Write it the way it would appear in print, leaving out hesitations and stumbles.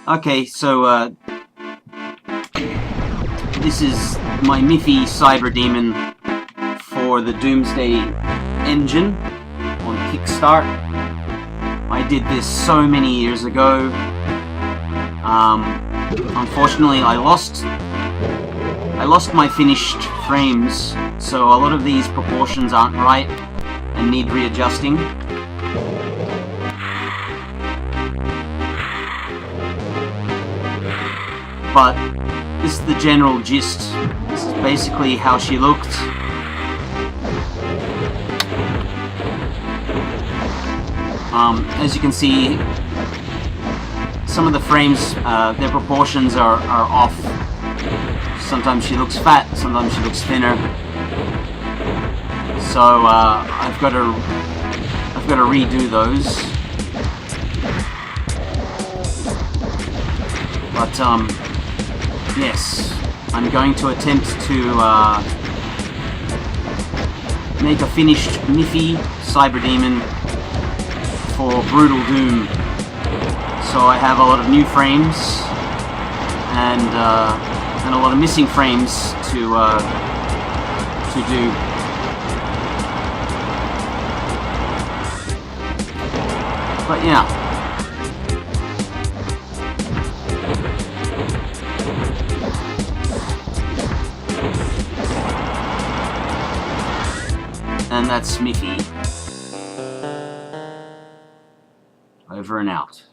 Okay, so this is my Miffy Cyberdemon for the Doomsday Engine on Kickstart. I did this so many years ago. Unfortunately, I lost my finished frames, so a lot of these proportions aren't right and need readjusting. But this is the general gist. This is basically how she looked. As you can see, some of the frames, their proportions are off. Sometimes she looks fat, sometimes she looks thinner. So I've got to redo those. But yes, I'm going to attempt to make a finished Miffy Cyberdemon for Brutal Doom. So I have a lot of new frames and a lot of missing frames to do. But yeah. And that's Miffy. Over and out.